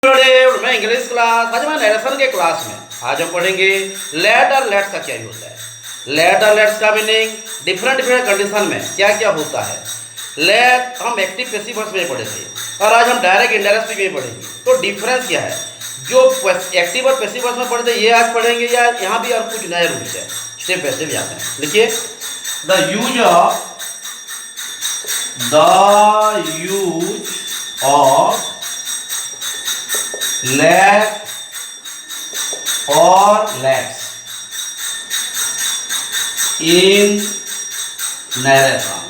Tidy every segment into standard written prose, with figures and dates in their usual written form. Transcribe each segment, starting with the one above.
मैं English class आज मैं नरेशन के क्लास में आज हम पढ़ेंगे लेट और लेट्स का क्या होता है। लेट और लेट्स का मीनिंग डिफरेंट कंडीशन में क्या क्या होता है। लेट हम एक्टिव पैसिव वॉइस में पढ़े थे और आज हम डायरेक्ट इनडायरेक्ट में पढ़ेंगे। तो डिफरेंस क्या है, जो एक्टिव और पैसिव वॉइस में पढ़े थे ये आज पढ़ेंगे या यहाँ भी और कुछ नए रूल्स है। स्टेप बाय स्टेप जाते हैं। देखिए the use of let or lets in narration।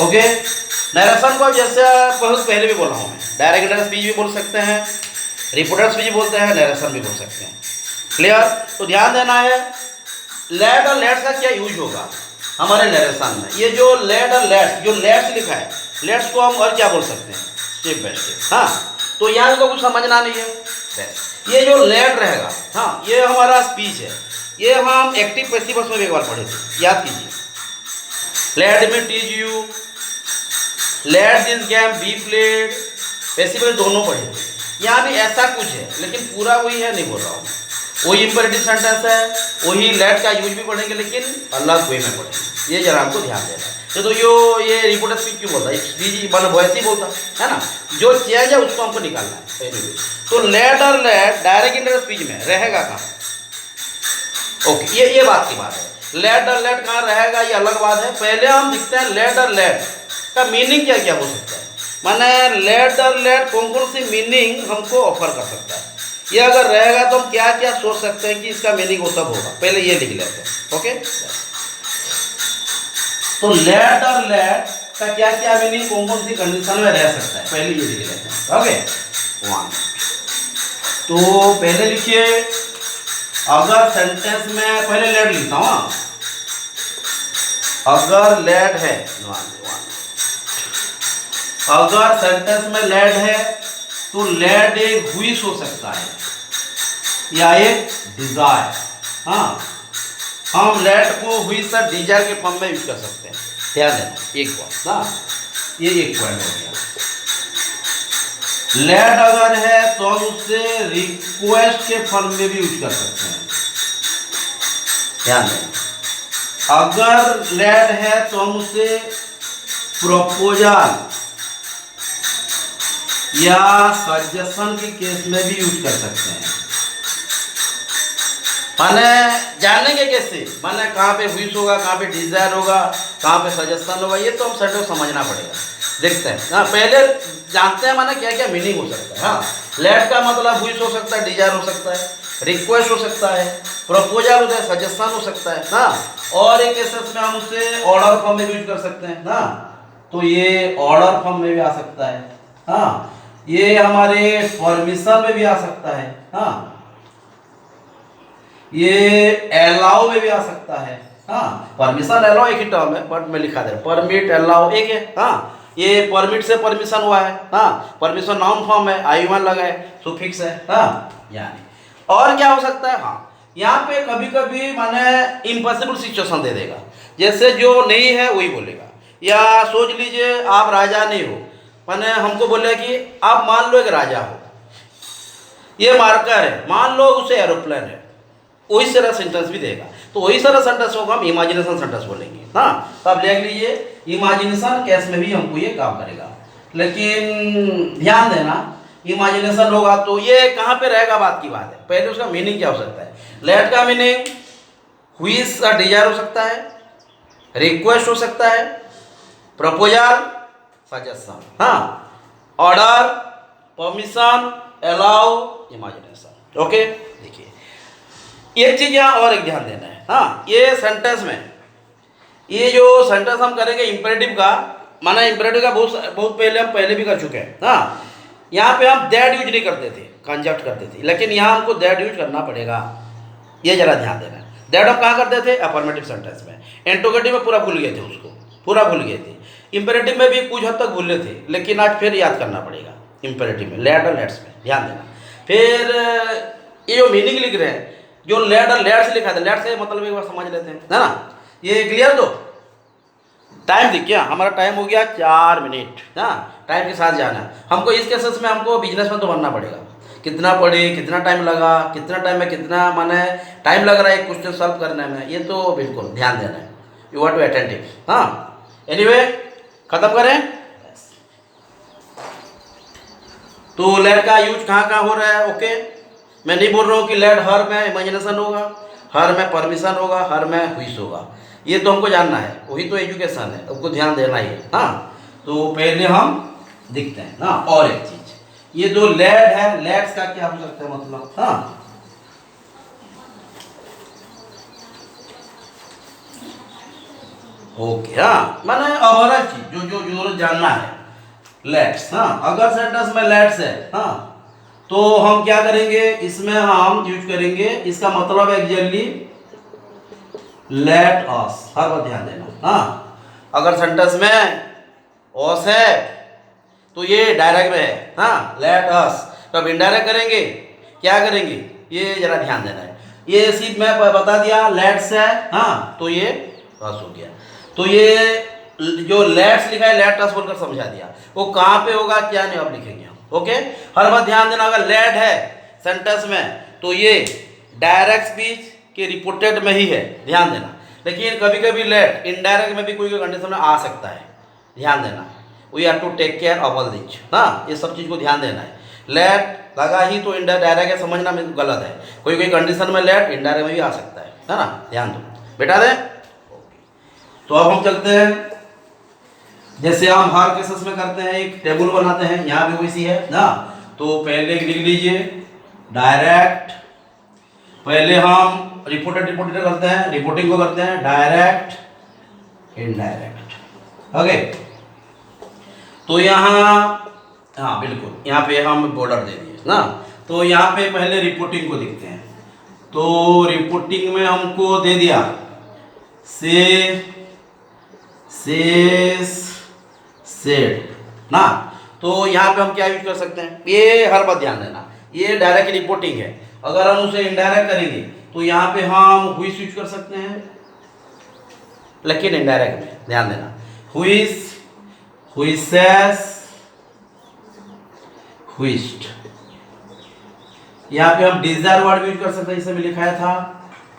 Okay, narration को जैसे बहुत पहले भी बोला हूं मैं, डायरेक्ट स्पीच भी बोल सकते हैं, रिपोर्टर स्पीच बोलते हैं, नरेशन भी बोल सकते हैं। क्लियर? तो ध्यान देना है लेट और लेट्स का क्या यूज होगा हमारे नरेशन में। ये जो लेट और लेट्स, जो लेट्स लिखा है, लेट्स को हम और क्या बोल सकते हैं स्टेप बाय स्टेप। हाँ, तो यहाँ को कुछ समझना नहीं है बस। ये जो लेट रहेगा, हाँ, ये हमारा स्पीच है। ये हम एक्टिव पैसिव वॉइस में भी एक बार पढ़े थे, याद कीजिए। Let me teach you, let this game be played, passive में दोनों पढ़े थे। यहाँ भी ऐसा कुछ है लेकिन पूरा वही है, नहीं बोल रहा हूँ। वही इंपेरेटिव सेंटेंस है, वही लेट का यूज भी पढ़ेंगे लेकिन अलग वे में पढ़ेंगे। ये जरा हमको ध्यान देना है। तो ये रिपोर्टर स्पीच क्यों बोलता है, स्पीच मतलब वैसे ही बोलता है ना, जो चेंज है उसको हमको निकालना है पहले भी। तो लेट और लेट डायरेक्ट इंडायरेक्ट स्पीच में रहेगा कहाँ? ओके, ये बात की बात है। लेट और लेट कहाँ रहेगा ये अलग बात है। पहले हम दिखते हैं लेट और लेट का मीनिंग क्या क्या हो सकता है। माने लेट और लेट कौन कौन सी मीनिंग हमको ऑफर कर सकता है। ये अगर रहेगा तो हम क्या क्या सोच सकते हैं कि इसका मीनिंग वो सब होगा। पहले ये लिख लेते हैं। ओके, तो लेट और लेट का क्या क्या मीनिंग कौन कौन सी कंडीशन में रह सकता है, पहले ये लिख लेते हैं। ओके, वन, तो पहले लिखिए अगर सेंटेंस में, पहले लेट लिखता हूँ। अगर लेट है, अगर सेंटेंस में लेट है तो लेट एक हुईस हो सकता है या एक डिजायर। हाँ, हम लेट को हुईस और डिजायर के फॉर्म में यूज कर सकते हैं। ध्यान देना एक बात ना, ये एक पॉइंट हो गया। लेट अगर है तो हम उससे रिक्वेस्ट के फॉर्म में भी यूज कर सकते हैं। ध्यान देना, अगर लेट है तो हम उसे प्रपोजल या सजेशन के केस में भी यूज कर सकते हैं। माने जानेंगे कैसे, माने कहाँ पे विश होगा, कहाँ पे डिजायर होगा, कहाँ पे सजेशन होगा, ये तो हम सेंटेंस समझना पड़ेगा। देखते हैं। हाँ, पहले जानते हैं माने क्या क्या मीनिंग हो सकता है। हाँ, लेट का मतलब विश हो सकता है, डिजायर हो सकता है, रिक्वेस्ट हो सकता है, प्रपोजल होता है, सजेशन हो सकता है। हाँ, और एक केसेस में हम उसे ऑर्डर फॉर्म में यूज कर सकते हैं। हाँ, तो ये ऑर्डर फॉर्म में भी आ सकता है। हाँ, ये हमारे परमिशन में भी आ सकता है। हाँ, ये अलाउ में भी आ सकता है। हाँ, परमिशन अलाउ एक ही टर्म है बट मैं लिखा दे रहा हूँ, परमिट अलाउ एक है। हाँ, ये परमिट से परमिशन हुआ है। हाँ, परमिशन नाउन फॉर्म है, आई1 लगा है, सुफिक्स है। हाँ, यानी और क्या हो सकता है। हाँ, यहाँ पे कभी कभी माने इम्पॉसिबल सिचुएशन दे देगा, जैसे जो नहीं है वही बोलेगा। या सोच लीजिए आप राजा नहीं हो, माने हमको बोले कि आप मान लो एक राजा हो, ये मार्कर है, मान लो उसे एरोप्लेन है, वही सारा सेंटेंस भी देगा। तो वही सारा सेंटेंस को हम इमेजिनेशन सेंटेंस बोलेंगे। हाँ, तो आप लिख लीजिए इमेजिनेशन केस में भी हमको ये काम करेगा। लेकिन ध्यान देना, इमेजिनेशन होगा तो ये कहाँ पे रहेगा, बात की बात है। पहले उसका मीनिंग क्या हो सकता है। लेट का मीनिंग विश का डिजायर हो सकता है, रिक्वेस्ट हो सकता है, प्रपोजल, सजेशन। हाँ, order, permission, allow, imagination. Okay, देखिए एक चीज यहाँ और एक ध्यान देना है। हाँ, ये सेंटेंस में, ये जो सेंटेंस हम करेंगे इंपेरेटिव का, माना इंपेरेटिव का बहुत पहले हम पहले भी कर चुके हैं। हाँ, यहाँ पे हम दैट यूज नहीं करते थे, कंजक्ट करते थे, लेकिन यहाँ हमको दैट यूज करना पड़ेगा। ये जरा ध्यान देना है। दैट हम कहाँ करते थे, अफर्मेटिव सेंटेंस में। इंट्रोगेटिव में पूरा भूल गए थे, उसको पूरा भूल गए थे। इंपेरेटिव में भी कुछ हद तक भूले थे, लेकिन आज फिर याद करना पड़ेगा। इंपेरेटिव में लेट और लेट्स में ध्यान देना। फिर ये जो मीनिंग लिख रहे हैं, जो लेट और लेट्स लिखा था, लेट से मतलब एक बार समझ लेते हैं, है ना। ये क्लियर? तो टाइम देखिए, हमारा टाइम हो गया 4 मिनट। हाँ, टाइम के साथ जाना है हमको। इस केसेस में हमको बिजनेसमैन तो बनना पड़ेगा। कितना पढ़े, कितना टाइम लगा, कितना टाइम में कितना माने टाइम लग रहा है एक क्वेश्चन सॉल्व करने में, ये तो बिल्कुल ध्यान देना है। You are too attentive. हाँ, एनीवे खत्म करें। तो लेट का यूज कहाँ कहाँ हो रहा है? ओके, मैं नहीं बोल रहा हूँ कि लेट हर में इमेजिनेशन होगा, हर में परमिशन होगा, हर में हुइस होगा। ये तो हमको जानना है, वही तो एजुकेशन है, हमको ध्यान देना ही है। हाँ, तो पहले हम दिखते हैं ना। और एक चीज, ये जो लेट है, लेट्स का क्या हो सकता है मतलब? हाँ, ओके, हाँ माने और चीज जो जो जरूरत जानना है, लेट्स। हाँ, अगर सेंटेंस में लेट्स है, हाँ, तो हम क्या करेंगे, इसमें हम यूज करेंगे, इसका मतलब है एग्जैक्टली लेट अस। हर बात ध्यान देना। हाँ, अगर सेंटेंस में ओस है तो ये डायरेक्ट में है। हाँ, लेट अस। तो अब इनडायरेक्ट करेंगे, क्या करेंगे, ये जरा ध्यान देना है। ये सिर्फ मैं बता दिया लेट्स है, हाँ, तो ये अस हो गया। तो ये जो लेट्स लिखा है, लेट अस बोलकर समझा दिया। वो कहाँ पे होगा क्या नहीं आप लिखेंगे हम। ओके, हर बात ध्यान देना। अगर लेट है सेंटेंस में तो ये डायरेक्ट स्पीच के रिपोर्टेड में ही है, ध्यान देना। लेकिन कभी कभी लेट इनडायरेक्ट में भी कोई कंडीशन में आ सकता है, ध्यान देना। We have to take care of all this. हाँ, ये सब चीज़ को ध्यान देना है। लेट लगा ही तो डायरेक्ट है समझना में गलत है। कोई कोई कंडीशन में लेट इनडायरेक्ट में भी आ सकता है ना, ध्यान दो बेटा दे। तो अब हम चलते हैं, जैसे हम हर केसेस में करते हैं, एक टेबल बनाते हैं। यहाँ भी वैसी है ना। तो पहले लिख लीजिए डायरेक्ट, पहले हम रिपोर्टेड करते हैं, रिपोर्टिंग को करते हैं डायरेक्ट इनडायरेक्ट। ओके, तो यहाँ, हाँ बिल्कुल, यहाँ पे हम बॉर्डर दे दिए ना। तो यहाँ पे पहले रिपोर्टिंग को देखते हैं। तो रिपोर्टिंग में हमको दे दिया से सेड ना। तो यहाँ पे हम क्या यूज कर सकते हैं, ये हर बात ध्यान देना, ये डायरेक्ट रिपोर्टिंग है। अगर हम उसे इनडायरेक्ट करेंगे तो यहाँ पे हम हुइस यूज कर सकते हैं, लेकिन इनडायरेक्ट में ध्यान देना। हुइस, हुइसेस, हुइस्ड। यहाँ पे हम डिजायर वर्ड यूज कर सकते हैं, इसे भी लिखाया था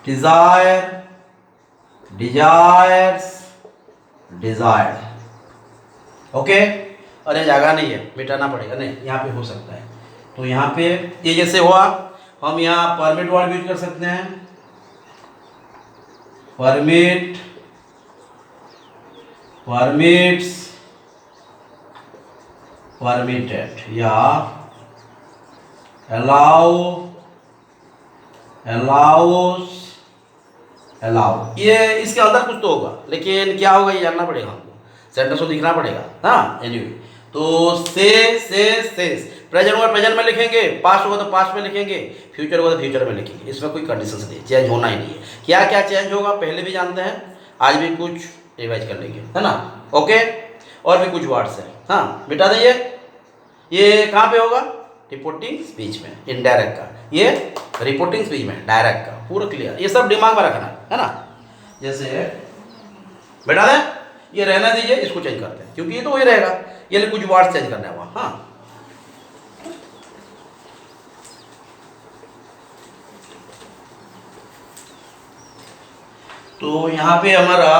डिजायर, डिजायर्स, डिजायर्ड। ओके, अरे जगह नहीं है, मिटाना पड़ेगा, नहीं यहाँ पे हो सकता है। तो यहाँ पे ये जैसे हुआ, हम यहाँ परमिट वर्ड यूज कर सकते हैं, परमिट, परमिट्स, परमिटेड, या अलाउ, अलाउस, अलाउ। ये इसके अंदर कुछ तो होगा, लेकिन क्या होगा ये जानना पड़ेगा हमको, सेंटेंस को दिखना पड़ेगा। हाँ, एनीवे, तो सेस प्रेजेंट होगा प्रेजेंट में लिखेंगे, पास्ट होगा तो पास्ट में लिखेंगे, फ्यूचर होगा तो फ्यूचर में लिखेंगे। इसमें कोई कंडीशन नहीं, चेंज होना ही नहीं है। क्या क्या चेंज होगा पहले भी जानते हैं, आज भी कुछ रिवाइज कर लेंगे, है ना। ओके, और भी कुछ वर्ड्स है, हाँ मिटा देंगे। ये कहाँ पे होगा, रिपोर्टिंग स्पीच में इनडायरेक्ट का, ये रिपोर्टिंग स्पीच में डायरेक्ट का, पूरा क्लियर। ये सब दिमाग में रखना है ना। जैसे बेटा दे, ये रहना दीजिए, इसको चेंज करते हैं क्योंकि ये तो वही रहेगा, ये कुछ वर्ड चेंज करना है वहाँ। हाँ, तो यहाँ पे हमारा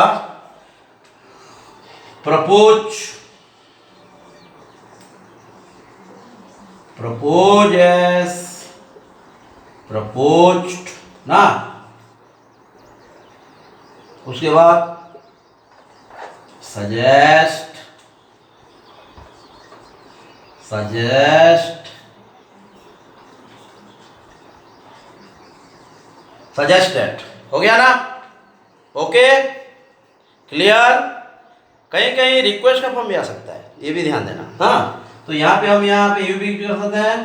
प्रपोज, प्रपोजेस, प्रपोज्ड ना। उसके बाद सजेस्ट, सजेस्ट, सजेस्टेड। हो गया ना। Okay, clear. कहीं कहीं रिक्वेस्ट का फॉर्म भी आ सकता है, ये भी ध्यान देना। हाँ, तो यहाँ पे हम यहाँ पे यू भी कर सकते हैं,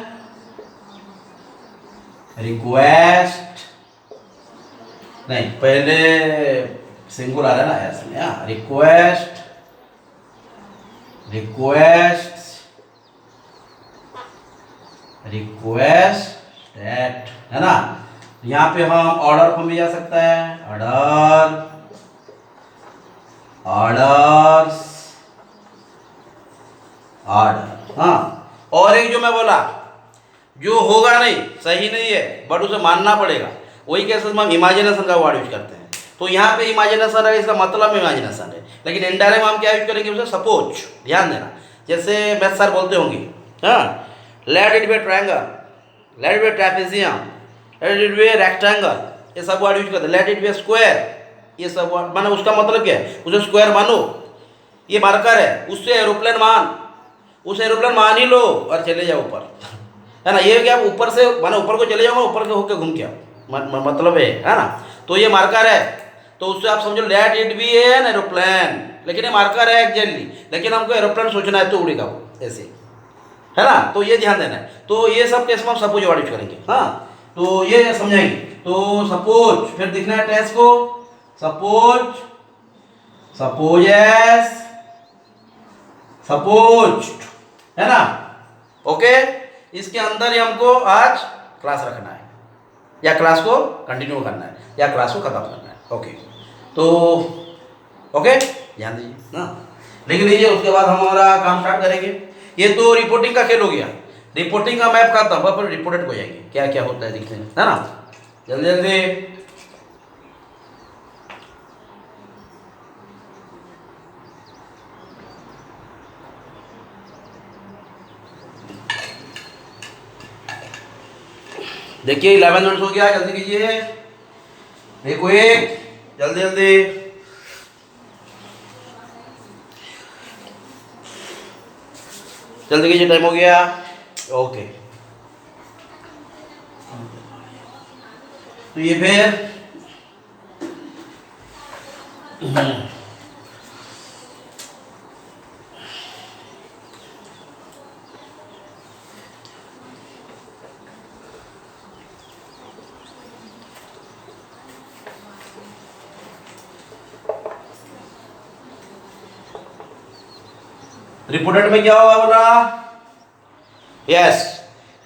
रिक्वेस्ट, नहीं पहले सिंगुलर है ना ऐसे में। हाँ, रिक्वेस्ट, रिक्वेस्ट, रिक्वेस्टेड, है ना। यहाँ पे हम ऑर्डर फॉर्म भी जा सकता है, ऑर्डर, ऑर्डर्स, ऑर्डर। हाँ, और एक जो मैं बोला जो होगा नहीं, सही नहीं है, बट उसे मानना पड़ेगा, वही केसेस में हम इमेजिनेशन का वर्ड यूज करते हैं। तो यहाँ पे इमेजिनेशन है, इसका मतलब इमेजिनेशन है, लेकिन इनडायरेक्ट में हम क्या यूज करेंगे उसे, सपोज। ध्यान देना, जैसे मैथ सर बोलते होंगे, हाँ, let it be triangle, let it be trapezium, let it be rectangle, ये सब वर्ड यूज करते हैं। लेट इट बी स्क्वायर, ये सब वर्ड मानो, उसका मतलब क्या है, उसे स्क्वायर मानो, ये मार्कर है, उससे एरोप्लेन मान, उस एरोप्लेन मान ही लो और चले जाओ ऊपर, है ना। ये क्या, ऊपर से माना ऊपर को चले जाओगे, ऊपर के होके घूम के आओ, मतलब है ना। तो ये मार्कर है, तो उससे आप समझो let it be an aeroplane, लेकिन ये मार्कर है एग्जैक्टली, लेकिन हमको एरोप्लेन सोचना है तो उड़ेगा वो ऐसे, है ना। तो ये ध्यान देना है। तो ये सब केस में हम सपोज वर्ड यूज करेंगे। हाँ, तो ये समझाएंगे। तो सपोज, फिर दिखना है टेंस को, सपोज, सपोजेस, सपोज्ड, है ना। ओके, इसके अंदर ही हमको आज क्लास रखना है, या क्लास को कंटिन्यू करना है, या क्लास को खत्म करना है। ओके, तो ओके, ध्यान दीजिए ना, लिख लीजिए। उसके बाद हम हमारा काम स्टार्ट करेंगे। ये तो रिपोर्टिंग का खेल हो गया, रिपोर्टिंग का मैप खत्म, पर रिपोर्टेड हो जाएंगे, क्या क्या होता है दिखते हैं, है ना। जल्दी जल्दी देखिए, 11 मिनट्स हो गया, जल्दी कीजिए, देखो एक, जल्दी जल्दी, जल्दी कीजिए, टाइम हो गया। ओके, तो ये फिर रिपोर्टेड में क्या होगा बोला, यस,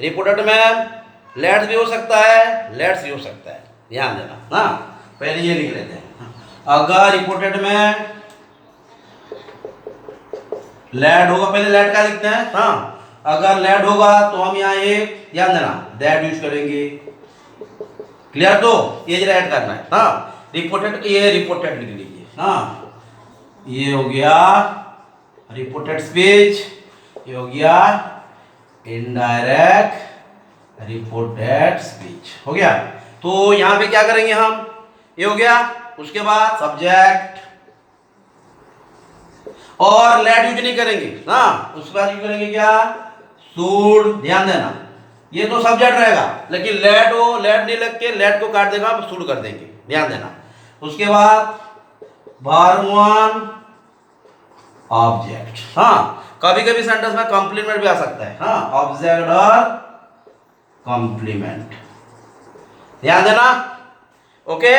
रिपोर्टेड में लेट्स भी हो सकता है, लेट्स भी हो सकता है, ध्यान देना। हाँ, पहले ये लिख लेते हैं, अगर रिपोर्टेड में लेट होगा, पहले लेट का लिखते हैं। हाँ, अगर लेट होगा तो हम यहाँ एक, ध्यान देना, दैट यूज करेंगे। क्लियर, तो ये जरा ऐड करना है। हाँ, रिपोर्टेड, ये रिपोर्टेड लिख लीजिए। हाँ, ये हो गया रिपोर्टेड स्पीच, ये हो गया इनडायरेक्ट रिपोर्टेड स्पीच, हो गया। तो यहां पे क्या करेंगे हम, ये हो गया। उसके बाद सब्जेक्ट, और लेट यूज नहीं करेंगे। हाँ, उसके बाद यूज करेंगे क्या, शुड, ध्यान देना, ये तो सब्जेक्ट रहेगा, लेकिन लेट हो, लेट नहीं लग के लेट को काट देगा, हम शुड कर देंगे, ध्यान देना। उसके बाद वर्ब वन ऑब्जेक्ट। हाँ, कभी कभी सेंटेंस में कॉम्प्लीमेंट भी आ सकता है। हाँ, ऑब्जेक्ट और कॉम्प्लीमेंट, ध्यान देना। Okay,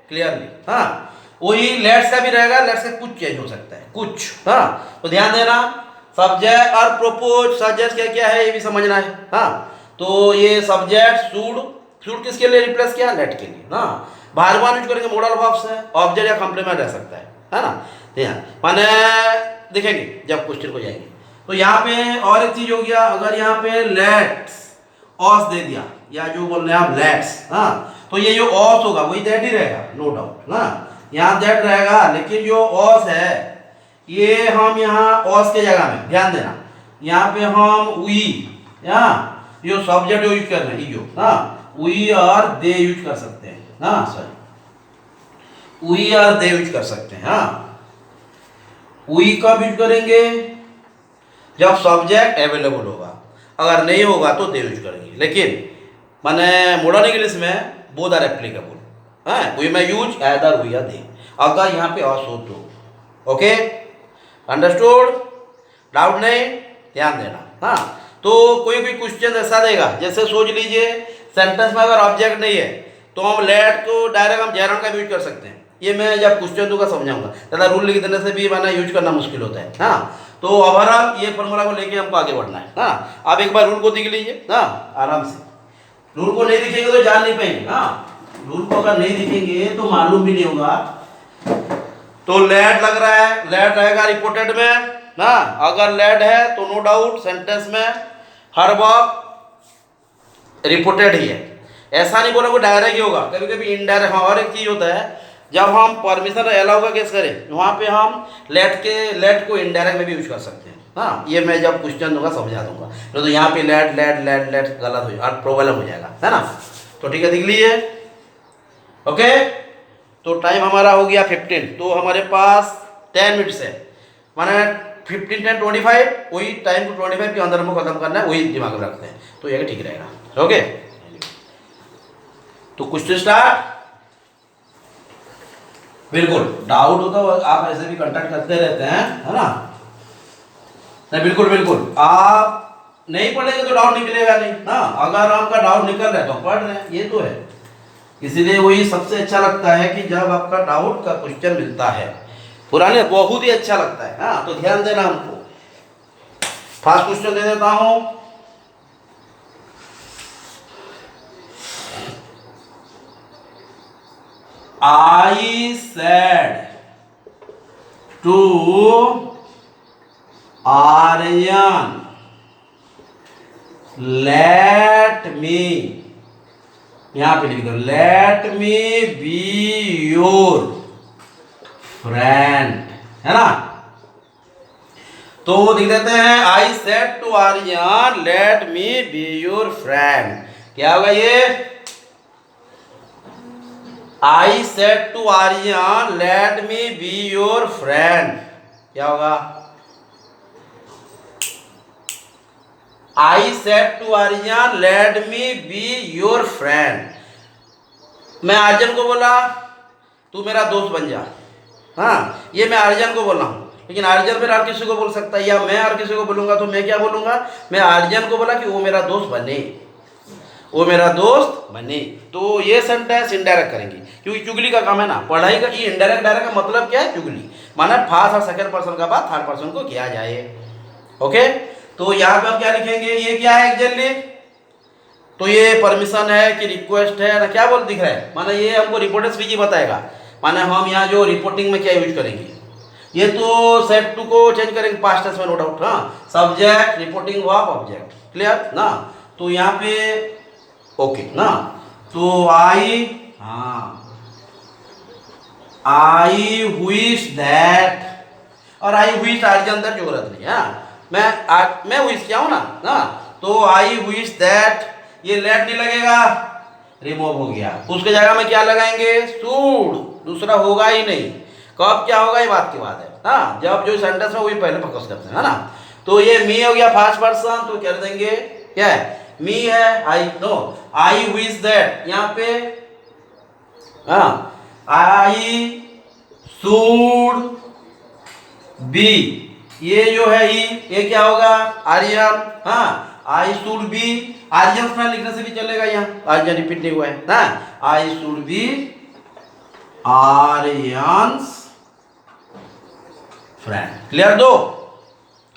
clearly. हाँ, वही लेट्स का भी रहेगा, लेट्स का कुछ चेंज हो सकता है, कुछ। हाँ, तो ध्यान देना, सब्जेक्ट और प्रोपोज, सजेस्ट क्या क्या है ये भी समझना है। हाँ, तो ये सब्जेक्ट शुड, शुड किसके लिए रिप्लेस किया, लेट के लिए। हाँ, बार यूज करेंगे, मॉडल वर्ब्स है, ऑब्जेक्ट या कॉम्प्लीमेंट रह सकता है ना। ध्यान, माने देखेंगे जब क्वेश्चन को जाएंगे। तो यहाँ पे और एक चीज हो गया, अगर यहाँ पे लेट्स ऑस दे दिया, या जो बोल रहे हैं आप लेट्स, हाँ, तो ये जो ऑस होगा वही दैट ही रहेगा, नो डाउट। हाँ, यहाँ दैट रहेगा, लेकिन जो ऑस है ये हम यहाँ ऑस के जगह में, ध्यान देना, यहाँ पे हम वी, यहाँ जो सब्जेक्ट यूज कर रहे हैं, जो, हाँ, वी और दे यूज कर सकते हैं। हाँ, सॉरी, वी और दे यूज कर सकते हैं। हाँ, वी कब यूज करेंगे, जब सब्जेक्ट अवेलेबल होगा, अगर नहीं होगा तो दे यूज करेंगे। लेकिन माने मॉडर्न इंग्लिश में बोथ आर एप्लीकेबल। हाँ, वी में यूज आइदर वी या दे, अगर यहाँ पे ऑस हो तो। ओके, अंडरस्टूड, डाउट नहीं, ध्यान देना। हाँ, तो कोई भी क्वेश्चन ऐसा देगा, जैसे सोच लीजिए सेंटेंस में अगर ऑब्जेक्ट नहीं है तो हम लेट को डायरेक्ट हम जयराम का यूज कर सकते हैं। ये मैं जब क्वेश्चन दूंगा समझाऊंगा, ज़्यादा रूल लिख देने से भी मैंने यूज करना मुश्किल होता है। हाँ, तो ओवरऑल ये फॉर्मूला को लेके हमको आगे बढ़ना है। हाँ, आप एक बार रूल को देख लीजिए। हाँ, आराम से, रूल को नहीं दिखेंगे तो जान नहीं पाएंगे। हाँ, रूल को अगर नहीं दिखेंगे तो मालूम भी नहीं होगा। तो लेट लग रहा है, लेट रहेगा रिपोर्टेड में ना। अगर लेट है तो नो डाउट सेंटेंस में हर वक्त रिपोर्टेड ही है। ऐसा नहीं बोला वो डायरेक्ट ही होगा, कभी कभी इनडायरेक्ट। हाँ, और एक चीज़ होता है जब हम परमिशन अलाउ का केस करें वहाँ पे हम लेट को इनडायरेक्ट में भी यूज कर सकते हैं। हाँ, ये मैं जब क्वेश्चन दूंगा समझा दूंगा। तो यहाँ पे लेट लेट लेट लेट गलत हो जाएगा, प्रॉब्लम हो जाएगा, है ना। तो ठीक है, देख लीजिए। ओके, तो टाइम हमारा हो गया 15। तो हमारे पास 10 मिनट्स है, माने 15 10 25, वही टाइम को 25 के अंदर हमको खत्म करना है, वही दिमाग में रखते हैं। तो ये ठीक रहेगा। ओके, तो क्वेश्चन स्टार्ट। बिल्कुल डाउट हो तो आप ऐसे भी कांटेक्ट करते रहते हैं, है ना। नहीं, बिल्कुल बिल्कुल, आप नहीं पढ़ेंगे तो डाउट निकलेगा नहीं ना। अगर आपका डाउट निकल रहा है तो पढ़ रहे हैं, ये तो है। इसीलिए वही सबसे अच्छा लगता है कि जब आपका डाउट का क्वेश्चन मिलता है, पुराने बहुत ही अच्छा लगता है। हाँ, तो ध्यान देना हमको। फर्स्ट क्वेश्चन दे देता हूं। I said to Aryan, let me, यहां पे लिख दो, let me be your friend, है ना। तो लिख देते हैं I said to Aryan, let me be your friend। क्या होगा ये? I said to Aryan, let me be your friend। क्या होगा? I said to Aryan, let me be your friend। मैं आर्यन को बोला तू मेरा दोस्त बन जा। हाँ, ये मैं आर्यन को बोल रहा हूँ, लेकिन आर्यन फिर और किसी को बोल सकता है, या मैं और किसी को बोलूंगा तो मैं क्या बोलूंगा? मैं आर्यन को बोला कि वो मेरा दोस्त बने, वो मेरा दोस्त बने। तो ये सेंटेंस इनडायरेक्ट करेंगे, क्योंकि चुगली का काम है ना। पढ़ाई का ये इनडायरेक्ट डायरेक्ट का मतलब क्या है? चुगली, माना फर्स्ट और सेकंड पर्सन का बात थर्ड पर्सन को किया जाए। ओके, तो यहाँ पे हम क्या लिखेंगे? ये क्या है एग्जैक्टली? तो ये परमिशन है कि रिक्वेस्ट है ना, क्या बोल दिख रहा है? माना ये हमको रिपोर्टेड स्पीच बताएगा। माना हम यहाँ जो रिपोर्टिंग में क्या यूज करेंगे, ये तो सेट टू को चेंज करेंगे पास्ट टेंस में, नो डाउट। हाँ, subject reporting verb object, clear ना। तो यहाँ पे ओके ना। तो आई, हाँ, आई विश दैट, और आई विश आज के अंदर जरूरत नहीं है। मैं विश क्या हूं ना। तो आई विश दैट, ये लेट नहीं लगेगा, रिमूव हो गया। उसके जगह में क्या लगाएंगे? शुड, दूसरा होगा ही नहीं। कब क्या होगा ये बात की बात है ना, जब जो सेंटेंस में वही पहले फोकस करते हैं, है ना। तो ये मी हो गया फर्स्ट पर्सन, तो कर देंगे क्या है? मी है, I know, I wish that, यहाँ पे हाँ, आई शुड बी, ये जो है ही, ये क्या होगा? आर्यन। हाँ, I should be, Aryan friend लिखने से भी चलेगा, यहाँ आर्यन रिपीट नहीं हुआ है ना। I should be Aryan's friend, clear दो।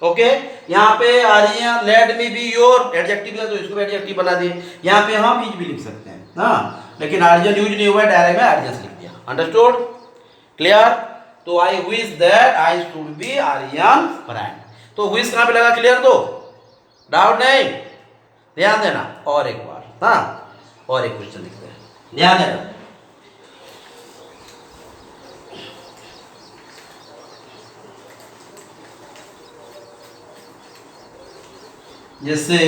ओके, यहाँ पे Aryan let me be your adjective है, तो इसको एडजेक्टिव बना दिए। यहाँ पे हम इज भी लिख सकते हैं हाँ, लेकिन आर्यन यूज नहीं हुआ है, डायरेक्ट में आर्यन लिख दिया। Understood, clear. तो I wish that I should be Aryan friend, तो विश कहाँ पे लगा? क्लियर दो, डाउट नहीं, ध्यान देना। और एक बार हाँ, और एक क्वेश्चन लिखते हैं, ध्यान देना। जैसे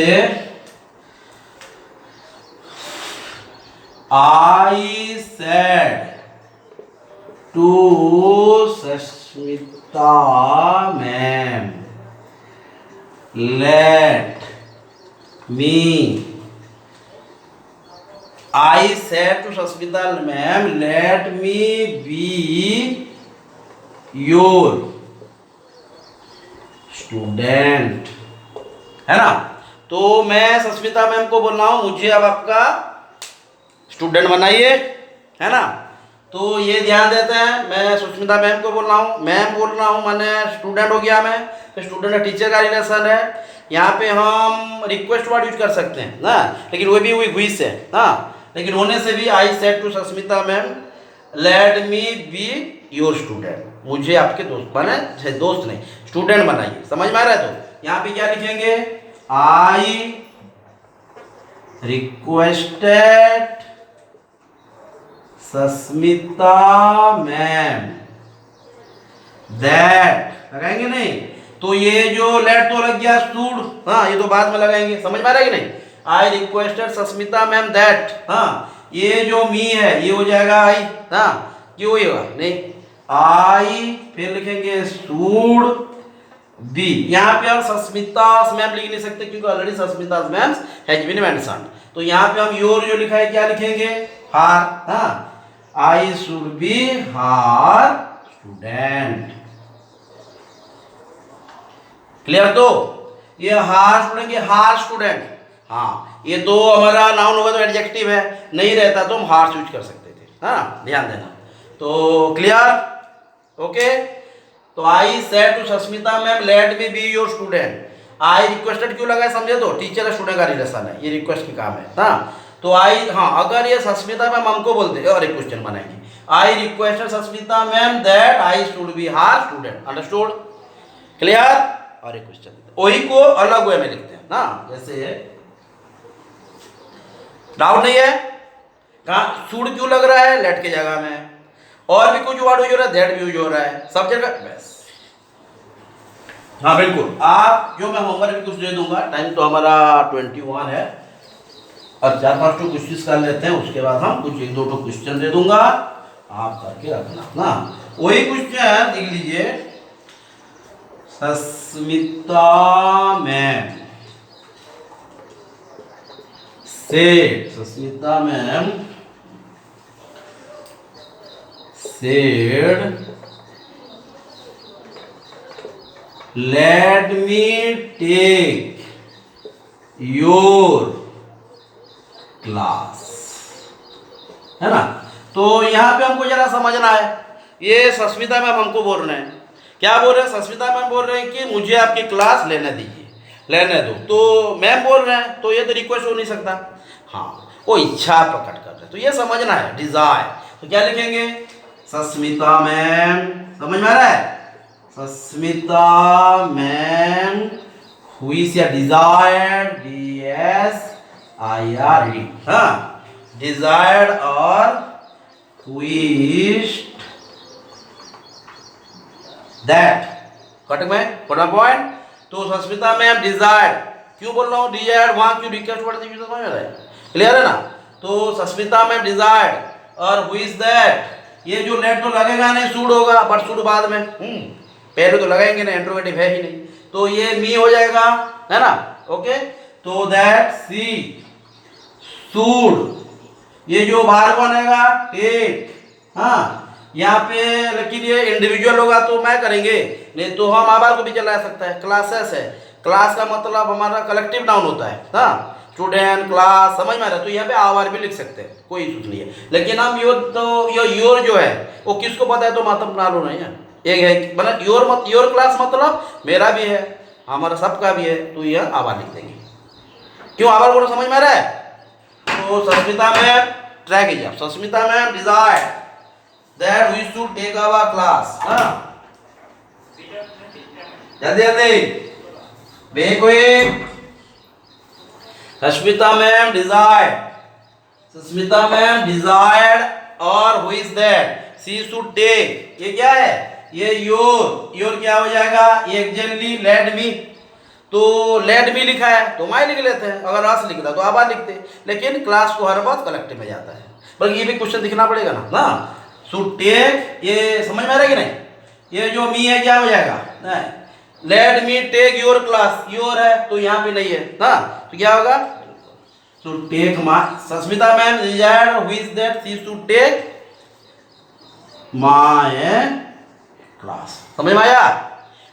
I said to Sashmita ma'am, let me, I said to Sashmita ma'am, let me be your student, है ना। तो मैं सस्मिता मैम को बोल रहा हूँ मुझे अब आपका स्टूडेंट बनाइए, है ना। तो ये ध्यान देते हैं, मैं सुष्मिता मैम को बोल रहा हूँ, मैम बोल रहा हूँ, मैंने स्टूडेंट हो गया मैं, तो स्टूडेंट और टीचर का रिलेशन है। यहाँ पे हम रिक्वेस्ट वर्ड यूज कर सकते हैं ना, लेकिन वो भी हुई हुई से हाँ, लेकिन होने से भी I said to Sasmita ma'am let me be your student, मुझे आपके दोस्त बने, दोस्त नहीं स्टूडेंट बनाइए। समझ में आ रहा है? तो यहाँ पे क्या लिखेंगे, I requested Sasmita ma'am that, लगाएंगे नहीं तो ये जो लेट तो लग गया शुड, हाँ ये तो बाद में लगाएंगे। समझ में आ रहा है कि नहीं? I requested Sasmita ma'am that, हाँ ये जो मी है ये हो जाएगा आई, हाँ क्यों होगा नहीं, आई फिर लिखेंगे शुड बी। यहाँ पे हम सस्मिता मैम लिख नहीं सकते क्योंकि already Sasmita ma'am has been mentioned. तो यहाँ पे हम योर जो लिखा है क्या लिखेंगे, हार, हाँ आई शुड बी हार स्टूडेंट। क्लियर? तो ये हार स्टूडेंट की हार स्टूडेंट, हाँ ये तो हमारा नाउन होगा तो एडजेक्टिव है, नहीं रहता तो हम हार यूज कर सकते थे, हाँ ध्यान देना। तो क्लियर? ओके। तो I said to Sasmita ma'am let me be your student. I requested क्यों लगा है समझे? तो टीचर स्टूडेंट का रिलेशन है, ये रिक्वेस्ट की काम है, हाँ तो आई, हाँ अगर ये सस्मिता मैम हमको बोलते और एक क्वेश्चन बनाएंगे, I requested Sasmita ma'am that I should B हार स्टूडेंट। अंडरस्टूड? क्लियर? और एक क्वेश्चन वही को अलग वे में लिखते हैं ना, जैसे डाउट नहीं है कहाँ शुड क्यों लग रहा है लेट के जगह में, और भी कुछ वर्ड यूज हो रहा है, दैट भी यूज हो रहा है, सब जगह बस। हाँ बिल्कुल, आप जो मैं होमवर्क भी कुछ दे दूंगा, टाइम तो हमारा 21 है और 4-5 तो क्वेश्चन कर लेते हैं, उसके बाद हम कुछ 1-2 तो क्वेश्चन दे दूंगा, आप करके रखना ना। वही क्वेश्चन देख लीजिए, Sasmita ma'am said, Sasmita ma'am said let me take your class, है ना? तो यहाँ पे हमको जरा समझना है, ये सस्मिता मैम हमको बोल रहे हैं, क्या बोल रहे हैं? सस्मिता मैम बोल रहे हैं कि मुझे आपकी क्लास लेने दीजिए, लेने दो। तो मैम बोल रहे हैं तो ये तो रिक्वेस्ट हो नहीं सकता, हाँ वो इच्छा प्रकट कर रहे हैं, तो ये समझना है डिजायर। तो क्या लिखेंगे, सस्मिता मैम, समझ में आ रहा है? सस्मिता मैम हु इज या डिजायर्ड, DSIRED, हाँ डिजायर्ड और wished दैट, कट में बड़ा पॉइंट। तो सस्मिता मैम डिजायर्ड, क्यों बोल रहा हूँ डिजायर्ड, वहां क्यों रिक्वेस्ट वर्ड समझ में आ रहा है? क्लियर है ना? तो सस्मिता मैम डिजायर्ड और हु इज दैट, ये जो लेट तो लगेगा नहीं, शुड होगा, बट शुड बाद में, पहले तो लगाएंगे ना, इंट्रोगेटिव है ही नहीं, तो ये मी हो जाएगा, है ना? ओके, तो दैट सी शुड, ये जो बाहर बनेगा टेक, हाँ यहाँ पे, लेकिन ये इंडिविजुअल होगा तो मैं करेंगे, नहीं तो हम आभार को भी चला सकता है, क्लासेस है, क्लास का मतलब हमारा कलेक्टिव नाउन होता है, हाँ स्टूडेंट क्लास, समझ में आ रहा है? तो यहाँ पे आभार भी लिख सकते हैं, कोई इशू नहीं है। लेकिन हम योर, तो योर जो है वो किसको पता है, तो मतलब नालो नहीं है, एक है मतलब योर, मत योर क्लास मतलब मेरा भी है, हमारा सबका भी है, तो यह आभार लिख देंगे। क्यों आभार बोलो, समझ में आ रहा है? तो सस्मिता मैम, ट्राई कीजिए आप, Sasmita ma'am desire that we should take our class, हाँ जल्दी जल्दी, बे कोई, Sasmita ma'am desired, Sasmita ma'am desired और who is that, she should take, ये क्या है, ये योर क्या हो जाएगा, ये एग्जैक्टली लेट मी, तो लेट मी लिखा है तो मैं लिख लेते हैं, अगर रास लिखता तो आभार लिखते, लेकिन क्लास को हर बात कलेक्टिव में जाता है, बल्कि ये भी क्वेश्चन दिखना पड़ेगा ना, शुड टेक, ये समझ में आ रहा है कि नहीं? ये जो मी है क्या हो जाएगा, नहीं let me take your class, your है तो यहाँ पे नहीं है ना, तो क्या होगा, should take my, Sasmita ma'am desired who is that she should take my class. समझ में आया?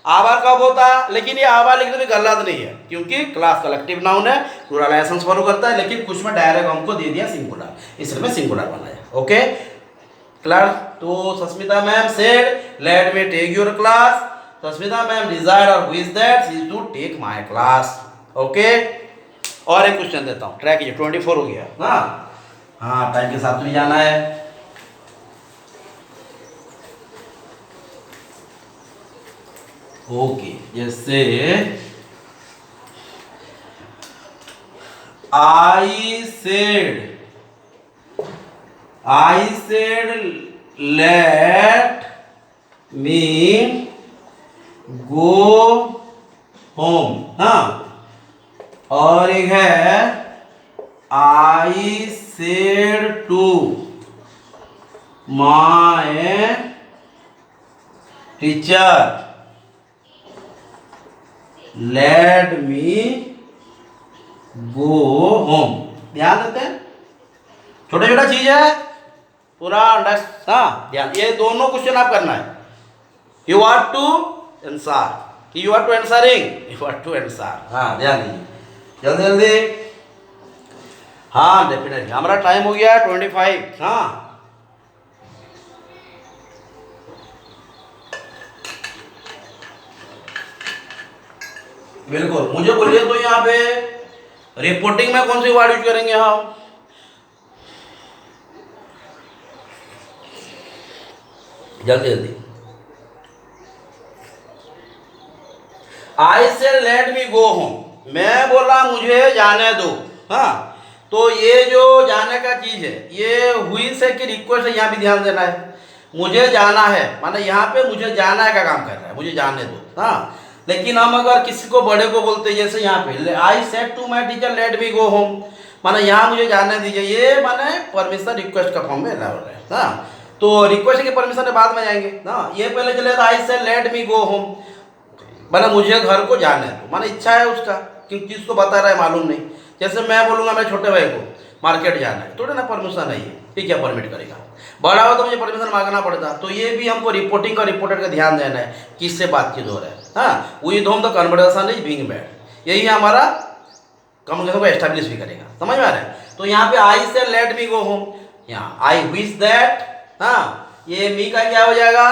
आभार कब होता, लेकिन ये आभार लिखने में गलत नहीं है, क्योंकि क्लास कलेक्टिव नाउन है, प्लूरल एसेंस फॉलो करता है, लेकिन कुछ में डायरेक्ट हमको दे दिया सिंगुलर, इसलिए मैं सिंगुलर बनाया। Okay clear? तो Sasmita ma'am said let me take your class, Sasmita ma'am desired और who is that she should take my class. Okay, और एक क्वेश्चन देता हूँ, ट्रैक कीजिए, 24 हो गया, हाँ टाइम के साथ में जाना है। ओके, जैसे I said let me go home, हाँ। और एक है I said to my teacher let me go home। ध्यान देते हैं, छोटा छोटा चीज है पूरा। हाँ, ध्यान, ये दोनों क्वेश्चन आप करना है। You are to answer, you are to answering, you are to answer. हाँ, ध्यान दीजिए, जल्दी जल्दी। हाँ, डेफिनेटली हमारा टाइम हो गया 25। हाँ, बिल्कुल। मुझे बोलिए तो यहाँ पे रिपोर्टिंग में कौन सी वर्ड यूज करेंगे हम? जल्दी जल्दी। आई से लेट मी गो होम, मैं बोला मुझे जाने दो। हाँ, तो ये जो जाने का चीज है ये हुई से कि रिक्वेस्ट है, यहाँ भी ध्यान देना है। मुझे जाना है माने यहाँ पे मुझे जाना है का काम कर रहा है, मुझे जाने दो। हाँ, लेकिन हम अगर किसी को बड़े को बोलते हैं, जैसे यहाँ पे I said to my teacher let me go home, माने यहाँ मुझे जाने दीजिए, ये माने परमिशन रिक्वेस्ट का फॉर्म में अलाउड है। हाँ, तो रिक्वेस्ट की परमिशन के बाद में जाएंगे ना, ये पहले चले आई said let me go home, माने मुझे घर को जाने दो, माने इच्छा है उसका, किस चीज़ को बता रहा है मालूम नहीं। जैसे मैं बोलूँगा मैं छोटे भाई को मार्केट जाना है, थोड़ा ना परमिशन है ये क्या परमिट करेगा? बड़ा हो तो मुझे परमिशन मांगना पड़ता। तो ये भी हमको रिपोर्टिंग का रिपोर्टर का ध्यान देना है, किससे बातचीत हो रहा है। हाँ, with home the conversation is being mad, यही हमारा कम्युनिकेशन को एस्टेब्लिश भी करेगा। समझ में आ रहा है? तो यहाँ पे आई से लेट मी गो होम, यहाँ आई विश दैट, हाँ, ये मी का क्या हो जाएगा,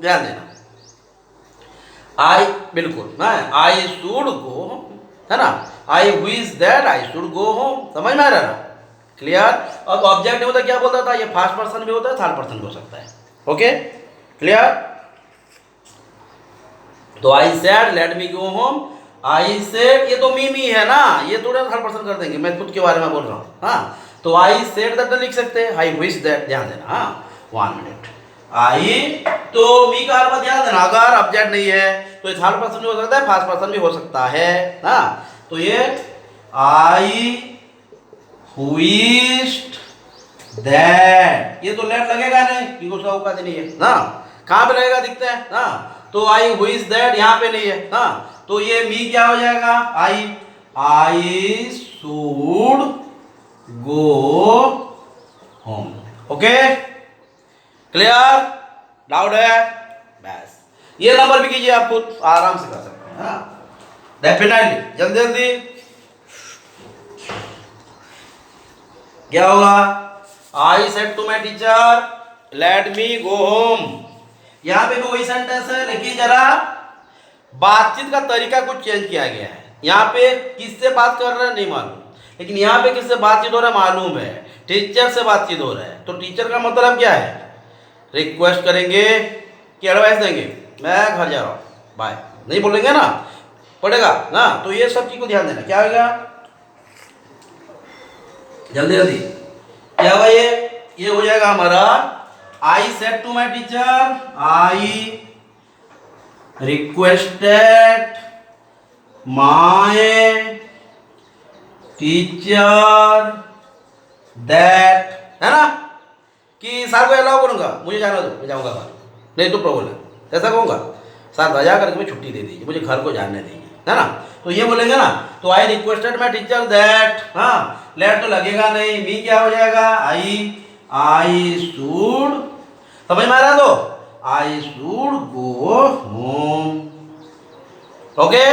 ध्यान देना। आई बिल्कुल ना, आई शुड गो, है ना, आई wish that I should go home. समझ में आ रहा है ना? क्लियर? अब ऑब्जेक्ट होता क्या बोलता था, ये फर्स्ट पर्सन भी होता है, थर्ड पर्सन भी हो सकता है। Okay, clear? तो I said let me go home, I said, ये तो मी है ना, ये थोड़ा थर्ड पर्सन कर देंगे, मैं खुद के बारे में बोल रहा हूँ। हाँ, तो आई सेड दैट लिख सकते हैं, आई विश दैट, ध्यान देना। हाँ, 1 मिनट। आई, तो मी का अर्थ ध्यान देना, अगर ऑब्जेक्ट नहीं है तो ये थर्ड पर्सन भी हो सकता है, फर्स्ट पर्सन भी हो सकता है। हाँ, तो ये आई विश्ड दैट, ये तो लेट लगेगा नहीं क्योंकि उसका औकात नहीं है ना, कहाँ पे लगेगा दिखते हैं ना। तो आई विश दैट यहाँ पे नहीं है ना, तो ये मी क्या हो जाएगा, I should go home. Okay, clear? Doubt है? बस ये नंबर भी कीजिए, आप खुद आराम से कर सकते हैं। हाँ, डेफिनेटली, जल्दी जल्दी। क्या होगा, I said to my teacher let me go home, यहाँ पे भी वही सेंटेंस है, लेकिन जरा बातचीत का तरीका कुछ चेंज किया गया है। यहाँ पे किससे बात कर रहे हैं नहीं मालूम, लेकिन यहाँ पे किससे बातचीत हो रहा है मालूम है, टीचर से बातचीत हो रहा है। तो टीचर का मतलब क्या है, रिक्वेस्ट करेंगे कि एडवाइस देंगे, मैं घर जा रहा हूँ बाय, नहीं बोलेंगे ना, पड़ेगा ना। तो ये सब चीज को ध्यान देना। क्या होगा, जल्दी जल्दी, क्या होगा, ये हो जाएगा हमारा I said to my teacher, I requested my teacher that, है ना, कि सर को अलाउ करूंगा, मुझे जाना दो, मैं जाऊंगा घर, नहीं तो प्रॉब्लम है, ऐसा कहूंगा, सर रजा करके मुझे छुट्टी दे दीजिए, मुझे घर को जाने दीजिए, है ना। तो ये बोलेंगे ना, तो आई रिक्वेस्टेड माई टीचर दैट, हाँ, लेट तो लगेगा नहीं, मी क्या हो जाएगा, आई शुड, समझ में आ रहा है? तो I should go home. Okay,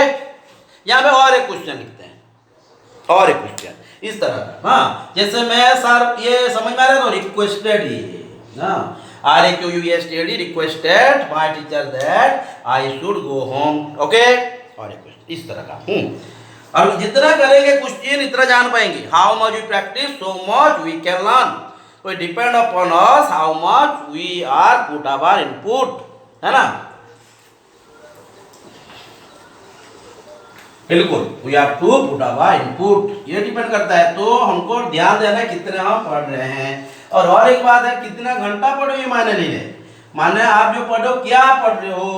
यहाँ पे और एक क्वेश्चन लिखते हैं, और एक क्वेश्चन इस तरह का। हाँ, जैसे मैं सर, ये समझ में आ रहा है, तो रिक्वेस्टेड, ये ना REQUESTED, requested my teacher that I should go home. Okay, और एक क्वेश्चन इस तरह का। और जितना करेंगे क्वेश्चन इतना जान पाएंगे। How much we practice so much we can learn, तो it depend upon us how much we are put our input, है ना। बिल्कुल, we have to put our input, ये डिपेंड करता है। तो हमको ध्यान देना है कितने हम पढ़ रहे हैं। और एक बात है, कितना घंटा पढ़ो ये मायने नहीं है, माने आप जो पढ़ो क्या पढ़ रहे हो,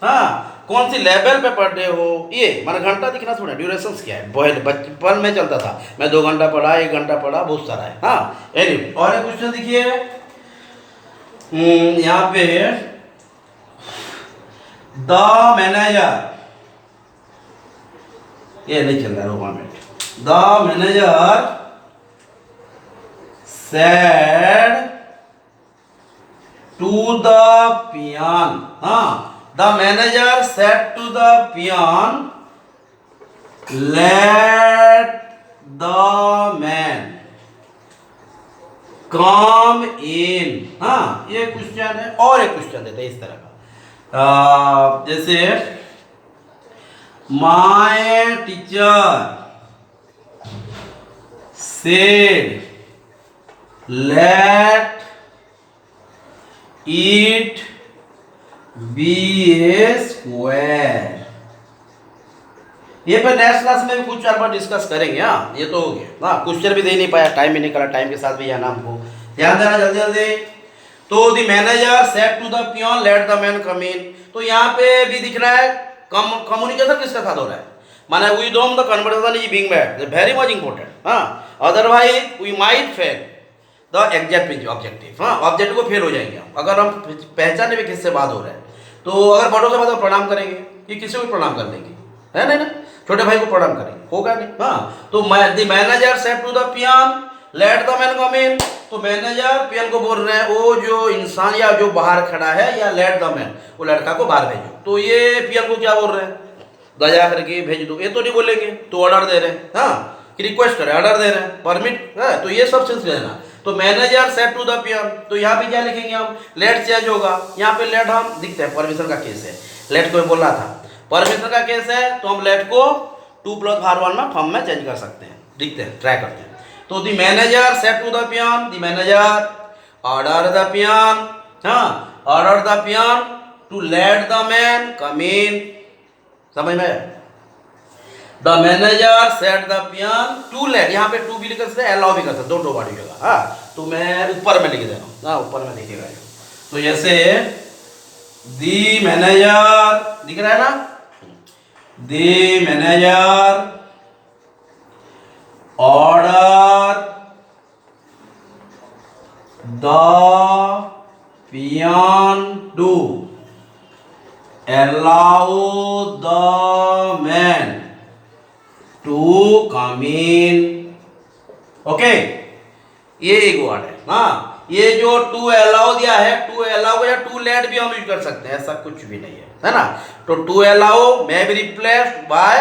हाँ कौन सी लेवल पे पढ़ रहे हो, ये माने घंटा दिखना थोड़ा, ड्यूरेशन क्या है। बचपन में चलता था मैं 2 घंटा पढ़ा, 1 घंटा पढ़ा, बहुत सारा है। हाँ एनी और एक क्वेश्चन देखिए, यहाँ पे द मैनेजर, ये नहीं चल रहा है, 1 minute. The manager said to the peon, हाँ the manager said to the peon, let the man come in, हाँ ये क्वेश्चन है। और एक क्वेश्चन देते हैं इस तरह का, जैसे my teacher said let it be a square, ये पर नेक्स्ट क्लास में भी कुछ 4 बार डिस्कस करेंगे। हाँ ये तो हो गया। हाँ क्वेश्चन भी दे नहीं पाया, टाइम भी निकला, टाइम के साथ भी यह नाम को ध्यान देना जल्दी जल्दी। तो the manager said to the peon let the man come in, तो यहाँ पे भी दिख रहा है कम्युनिकेशन किसका साथ हो रहा है, माने with home the conversation is being made, very much important. हाँ otherwise we might fail the exact objective, हाँ ऑब्जेक्टिव को फेल हो जाएंगे हम, अगर हम पहचाने भी किससे बात हो रहा है। तो अगर बड़ों से बात हो प्रणाम करेंगे, कि किसी को भी प्रणाम कर लेंगे, है नहीं ना, छोटे भाई को प्रणाम करेंगे, होगा नहीं। हाँ तो the manager said to the peon let the man come in, तो मैनेजर पियोन को बोल रहे हैं वो जो इंसान या जो बाहर खड़ा है, या लेट द मैन वो लड़का को बाहर भेजो। तो ये पियोन को क्या बोल रहे हैं, दया करके भेज दो, ये तो नहीं बोलेंगे, तो ऑर्डर दे रहे हैं। हाँ कि रिक्वेस्ट करें, ऑर्डर दे रहे हैं, परमिट है, तो ये सब चीज लेना। तो manager said to the peon, तो यहाँ पे क्या लिखेंगे हम, लेट चेंज होगा, यहाँ पे लेट हम दिखते हैं, परमिशन का केस है, लेट को बोला था परमिशन का केस है, तो हम लेट को 2+1 में फॉर्म में चेंज कर सकते हैं, दिखते हैं, ट्राई करते हैं। तो the manager said to the peon, the manager order the peon, हाँ order the peon to let the man come in, समझ में। The manager said the peon to let, यहाँ पे टू भी लिख सकते हैं, अलाउ भी कर सकते, दो बार लिखेगा। हाँ तो मैं ऊपर में लिख दे रहा हूँ, हाँ ऊपर में लिखेगा। तो जैसे द मैनेजर दिख रहा है ना, the manager order the peon to allow the man to come in, okay ये एक वर्ड है। हाँ ये जो टू अलाउ दिया है, टू अलाउ या टू लेट भी हम यूज कर सकते हैं, ऐसा कुछ भी नहीं है ना। तो to allow may be replaced by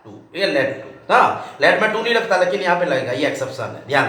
to, ये लेट टू, हाँ लेट में टू नहीं लगता, लेकिन यहाँ पे लगेगा, ये एक्सेप्शन है, ध्यान